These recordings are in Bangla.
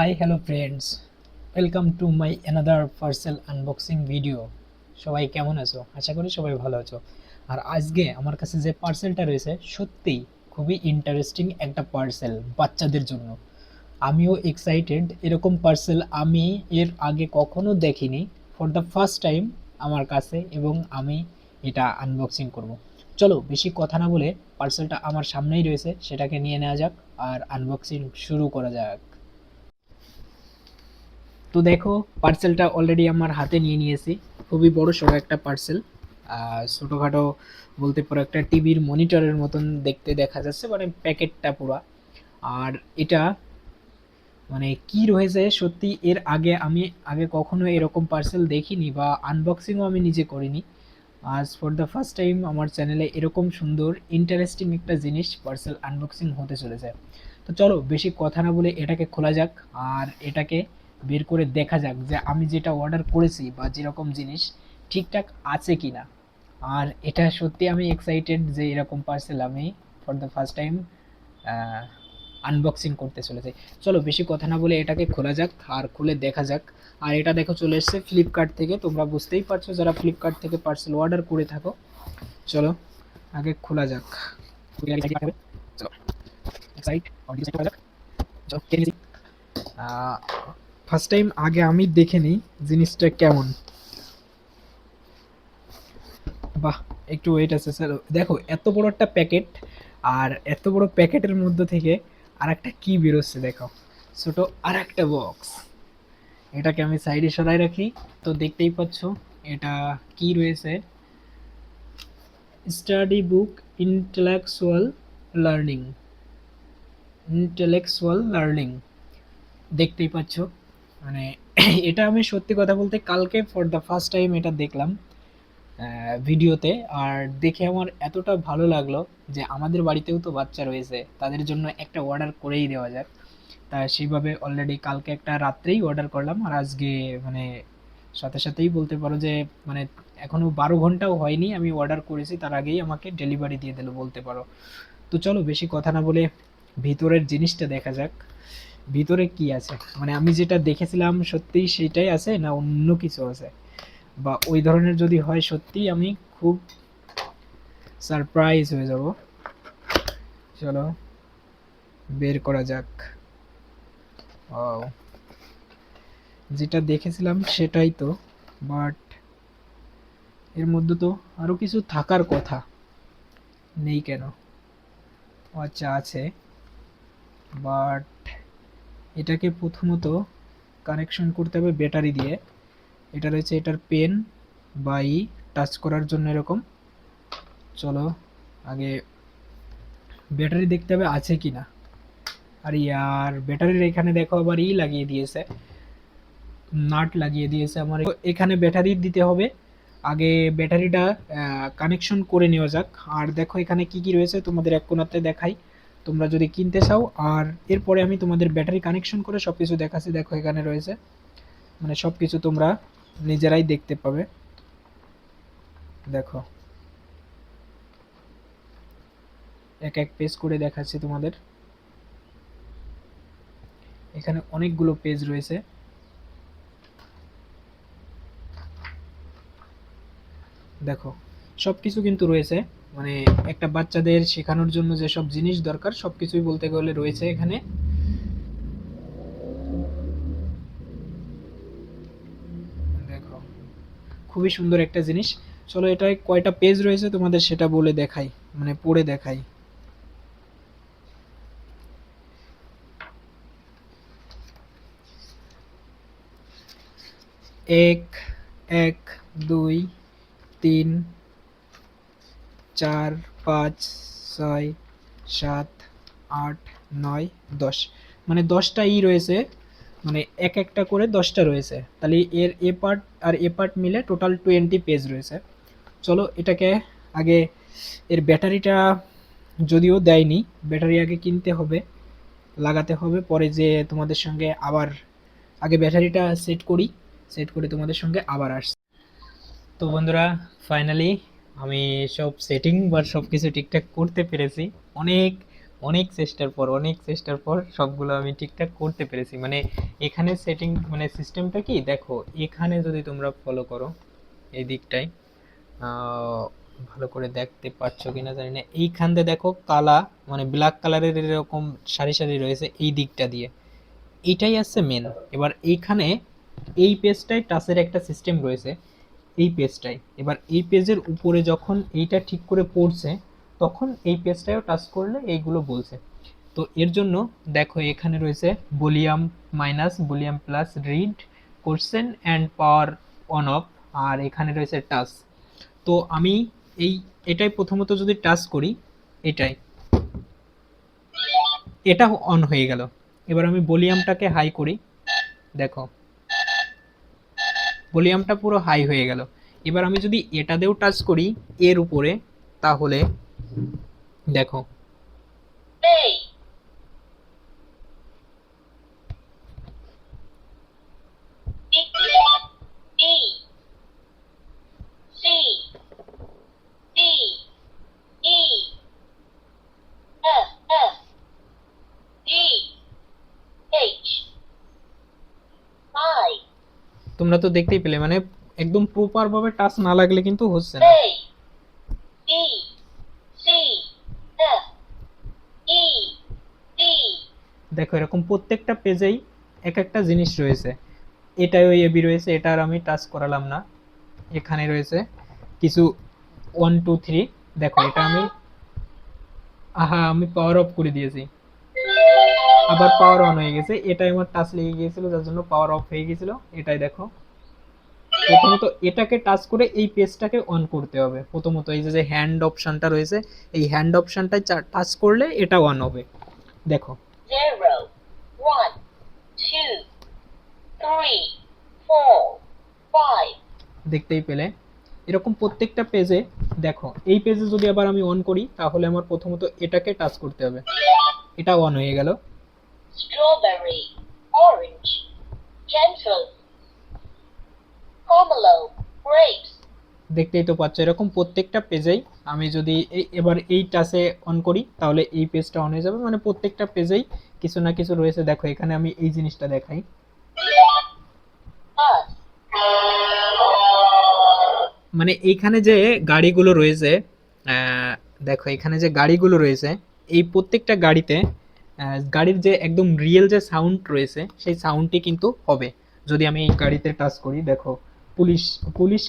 Hi hello friends, welcome to my another parcel unboxing video. সবাই কেমন আছো? আশা করি সবাই ভালো আছো। আর আজকে আমার কাছে যে পার্সেলটা রয়েছে সত্যিই খুবই ইন্টারেস্টিং একটা পার্সেল বাচ্চাদের জন্য। আমিও এক্সাইটেড, এরকম পার্সেল আমি এর আগে কখনো দেখিনি। ফর দ্য ফার্স্ট টাইম আমার কাছে, এবং আমি এটা আনবক্সিং করব। চলো বেশি কথা না বলে, পার্সেলটা আমার সামনেই রয়েছে, সেটাকে নিয়ে নেওয়া যাক আর আনবক্সিং শুরু করা যাক। তো দেখো, পার্সেলটা অলরেডি আমার হাতে নিয়ে নিয়েছি। খুবই বড় সড়ো একটা পার্সেল। ছোটোখাটো বলতে পারো, একটা টিভির মনিটরের মতন দেখতে দেখা যাচ্ছে, মানে প্যাকেটটা পুরা। আর এটা মানে কি রয়েছে সত্যি, এর আগে আমি কখনো এরকম পার্সেল দেখিনি বা আনবক্সিংও আমি নিজে করিনি। আজ ফর দ্য ফার্স্ট টাইম আমার চ্যানেলে এরকম সুন্দর ইন্টারেস্টিং একটা জিনিস পার্সেল আনবক্সিং হতে চলেছে। তো চলো বেশি কথা না বলে এটাকে খোলা যাক আর এটাকে বের করে দেখা যাক যে আমি যেটা অর্ডার করেছি বা যেরকম জিনিস ঠিকঠাক আছে কি না। আর এটা সত্যি আমি এক্সাইটেড যে এরকম পার্সেল আমি for the first time unboxing করতে চলেছে। চলো বেশি কথা না বলে এটাকে খোলা যাক আর খুলে দেখা যাক। আর এটা দেখো চলে এসছে ফ্লিপকার্ট থেকে, তোমরা বুঝতেই পারছো যারা ফ্লিপকার্ট থেকে পার্সেল অর্ডার করে থাকো। চলো আগে খোলা যাক। চলো সাইড করা যাক। চলো ফার্স্ট টাইম আগে আমি দেখে নিই জিনিসটা কেমন। বাহ, একটু ওয়েট আছে স্যার। দেখো এত বড় একটা প্যাকেট, আর এত বড় প্যাকেটের মধ্যে থেকে আর একটা কি বেরোচ্ছে দেখো, ছোট আর একটা বক্স। এটাকে আমি সাইডে সরাই রাখি। তো দেখতেই পাচ্ছ এটা কি রয়েছে, স্টাডি বুক ইন্টেলেকচুয়াল লার্নিং। ইন্টেলেকচুয়াল লার্নিং দেখতেই পাচ্ছ। মানে এটা আমি সত্যি কথা বলতে কালকে ফর দ্য ফার্স্ট টাইম এটা দেখলাম ভিডিওতে। আর দেখে আমার এতটা ভালো লাগলো যে আমাদের বাড়িতেও তো বাচ্চা রয়েছে, তাদের জন্য একটা অর্ডার করেই দেওয়া যাক। তা সেইভাবে অলরেডি কালকে একটা রাত্রেই অর্ডার করলাম, আর আজকে মানে সাথে সাথেই বলতে পারো যে মানে এখনো 12 ঘন্টাও হয়নি আমি অর্ডার করেছি, তার আগেই আমাকে ডেলিভারি দিয়ে দিল বলতে পারো। তো চলো বেশি কথা না বলে ভিতরের জিনিসটা দেখা যাক, ভিতরে কি আছে। মানে আমি যেটা দেখেছিলাম সত্যিই সেটাই আছে না অন্য কিছু আছে, বা ওই ধরনের যদি হয় সত্যিই আমি খুব সারপ্রাইজ হয়ে যাব। চলো বের করা যাক। ও, যেটা দেখেছিলাম সেটাই তো, বাট এর মধ্যে তো আরো কিছু থাকার কথা, নেই কেন? ও আচ্ছা আছে, বাট এটাকে প্রথমত কানেকশন করতে হবে ব্যাটারি দিয়ে। এটা রয়েছে এটার পেন বা টাচ করার জন্য এরকম। চলো আগে ব্যাটারি দেখতে হবে আছে কি না। আর ইয়ার ব্যাটারির এখানে দেখো আবার লাগিয়ে দিয়েছে, নাট লাগিয়ে দিয়েছে আমার। এখানে ব্যাটারি দিতে হবে আগে, ব্যাটারিটা কানেকশন করে নেওয়া যাক। আর দেখো এখানে কি কি রয়েছে তোমাদের এক কোণাতে দেখাই, তোমরা যদি কিনতে চাও। আর এরপরে আমি তোমাদের ব্যাটারি কানেকশন করে সব কিছু দেখাচ্ছি। দেখো এখানে রয়েছে, মানে সব কিছু তোমরা নিজেরাই দেখতে পাবে। দেখো এক এক পেজ করে দেখাচ্ছি তোমাদের। এখানে অনেকগুলো পেজ রয়েছে। দেখো সব কিছু কিন্তু রয়েছে, মানে একটা বাচ্চাদের শেখানোর জন্য যেসব জিনিস দরকার সব কিছুই বলতে গেলে রয়েছে এখানে। দেখো খুবই সুন্দর একটা জিনিস। চলো এটায় কয়টা পেজ রয়েছে তোমাদের সেটা বলে দেখাই, মানে পড়ে দেখাই। এক, এক, দুই, তিন, চার, পাঁচ, ছয়, সাত, আট, নয়, 10। মানে 10টা রয়েছে, মানে এক একটা করে 10টা রয়েছে, তাহলে এর এ পার্ট আর এ পার্ট মিলে টোটাল 20 পেজ রয়েছে। চলো এটাকে আগে, এর ব্যাটারিটা যদিও দেয়নি, ব্যাটারি আগে কিনতে হবে, লাগাতে হবে, পরে যে তোমাদের সঙ্গে আবার আগে ব্যাটারিটা সেট করি, সেট করে তোমাদের সঙ্গে আবার আসছি। তো বন্ধুরা, ফাইনালি আমি সব সেটিং বা সব কিছু ঠিকঠাক করতে পেরেছি। অনেক অনেক চেষ্টার পর সবগুলো আমি ঠিকঠাক করতে পেরেছি। মানে এখানে সেটিং মানে সিস্টেমটা কি দেখো, এখানে যদি তোমরা ফলো করো এই দিকটায়, আহ, ভালো করে দেখতে পাচ্ছ কিনা জানি না, এইখান দিয়ে দেখো কালা মানে ব্ল্যাক কালারের এরকম সারি সারি রয়েছে এই দিকটা দিয়ে, এইটাই আছে মেন। এবার এইখানে এই পেজটায় টাচের একটা সিস্টেম রয়েছে, এই পেজটাই এবার এই পেজের উপরে যখন এইটা ঠিক করে পড়ছে তখন এই পেজটাও টাচ করলে এইগুলো বলছে। তো এর জন্য দেখো এখানে রয়েছে volume minus volume plus read question and power on off, আর এখানে রয়েছে টাচ। তো আমি এই এটাই প্রথমত যদি টাচ করি, এটাই এটা অন হয়ে গেল। এবার আমি ভলিউমটাকে হাই করি, দেখো ভলিউমটা পুরো হাই হয়ে গেল। এবার আমি যদি এটাতেও টাচ করি এর উপরে, তাহলে দেখো তোমরা তো দেখতেই পেলে, মানে একদম প্রপার ভাবে টাচ না লাগলে কিন্তু হচ্ছে না। দেখো এরকম প্রত্যেকটা পেজেই এক একটা জিনিস রয়েছে। এটাও এবি রয়েছে, এটা আর আমি টাচ করালাম না। এখানে রয়েছে কিছু 1 2 3, দেখো এটা আমি আমি পাওয়ার অফ করে দিয়েছি, আবার পাওয়ার অন হয়ে গেছে। এটাই আমার টাচ লেগে গিয়েছিল যার জন্য পাওয়ার অফ হয়ে গেছিল। এটাই দেখো, প্রথমত এটাকে টাচ করে এই পেজটাকে অন করতে হবে। প্রথমত এই যে হ্যান্ড অপশনটা রয়েছে, এই হ্যান্ড অপশনটায় টাচ করলে এটা অন হবে। দেখো 0 1 2 3 4 5, দেখতেই পেলে এরকম প্রত্যেকটা পেজে। দেখো এই পেজে যদি আবার আমি অন করি তাহলে আমার প্রথমত এটাকে টাচ করতে হবে, এটা অন হয়ে গেল। strawberry, orange, gentle, pomelo, grapes, দেখতেই তো পাচ্ছ এরকম প্রত্যেকটা পেজেই আমি যদি এবার এই টাচে অন করি তাহলে এই পেজটা অন হয়ে যাবে। মানে প্রত্যেকটা পেজেই কিছু না কিছু রয়েছে। দেখো এখানে আমি এই জিনিসটা দেখাই, bus, মানে এইখানে যে গাড়িগুলো রয়েছে, দেখো এখানে যে গাড়িগুলো রয়েছে এই প্রত্যেকটা গাড়িতে গাড়ির যে একদম রিয়েল যে সাউন্ড রয়েছে সেই সাউন্ডটি কিন্তু হবে যদি আমি এই গাড়িতে টাচ করি। দেখো পুলিশ পুলিশ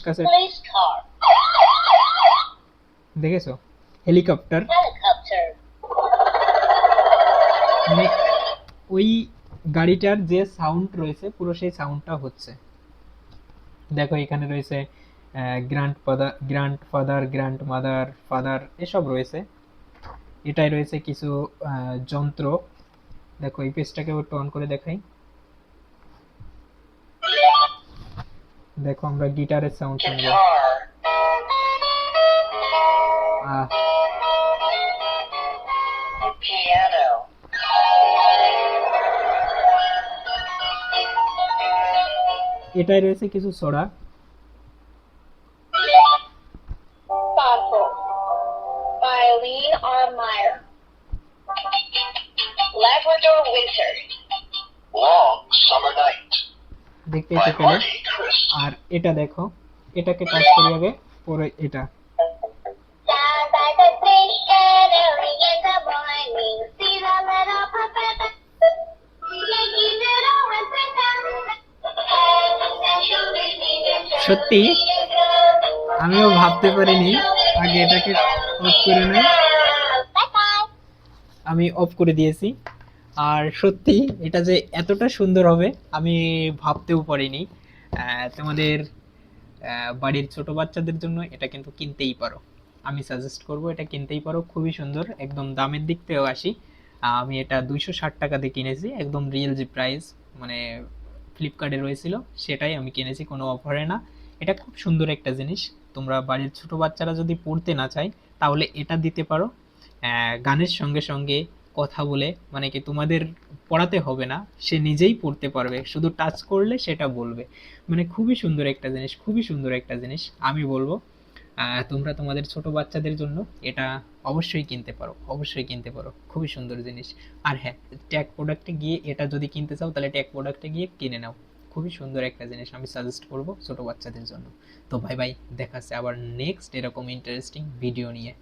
কাছে police car, দেখেছো, হেলিকপ্টার, helicopter, মানে ওই গাড়িটার যে সাউন্ড রয়েছে পুরো সেই সাউন্ডটা হচ্ছে। দেখো এখানে রয়েছে grand father grand mother father এসব রয়েছে। এটাই রয়েছে কিছু যন্ত্র। দেখো এই পেজটাকে একটু অন করে দেখাই, দেখো আমরা গিটারের সাউন্ড শুনবো। guitar, আহ piano, এটাই রয়েছে কিছু ছড়া। bottle, Eileen R. Meyer, Labrador winter, long summer night, দেখতেই by তো পেলে। Marty Chris. আর এটা দেখো, এটাকে টাচ করি আগে, পরে এটা। Down by the station early in the morning, see the little puppet. সত্যি আমিও ভাবতে পারিনি আগে এটাকে অফ করে নেই, আমি অফ করে দিয়েছি। আর সত্যি এটা যে এতটা সুন্দর হবে আমি ভাবতেও পারিনি। তোমাদের বাড়ির ছোট বাচ্চাদের জন্য এটা কিন্তু কিনতেই পারো, আমি সাজেস্ট করব এটা কিনতেই পারো, খুবই সুন্দর। একদম দামের দিক থেকেও আসি, আমি এটা 260 টাকা দিয়ে কিনেছি, একদম রিয়েল যে প্রাইস মানে ফ্লিপকার্টে রয়েছিল সেটাই আমি কিনেছি, কোনো অফারে না। এটা খুব সুন্দর একটা জিনিস। তোমরা বাড়ির ছোট বাচ্চারা যদি পড়তে না চায় তাহলে এটা দিতে পারো। গানের সঙ্গে সঙ্গে কথা বলে, মানে কি তোমাদের পড়াতে হবে না, সে নিজেই পড়তে পারবে, শুধু টাচ করলে সেটা বলবে। মানে খুবই সুন্দর একটা জিনিস, খুবই সুন্দর একটা জিনিস আমি বলবো। তোমরা তোমাদের ছোট বাচ্চাদের জন্য এটা অবশ্যই কিনতে পারো, অবশ্যই কিনতে পারো, খুবই সুন্দর জিনিস। আর হ্যাঁ, ট্যাগ প্রোডাক্টে গিয়ে এটা যদি কিনতে চাও তাহলে ট্যাগ প্রোডাক্টে গিয়ে কিনে নাও, খুবই সুন্দর একটা জিনিস, আমি সাজেস্ট করব ছোট বাচ্চাদের জন্য। তো ভাই ভাই, দেখাচ্ছে আবার নেক্সট এরকম ইন্টারেস্টিং ভিডিও নিয়ে।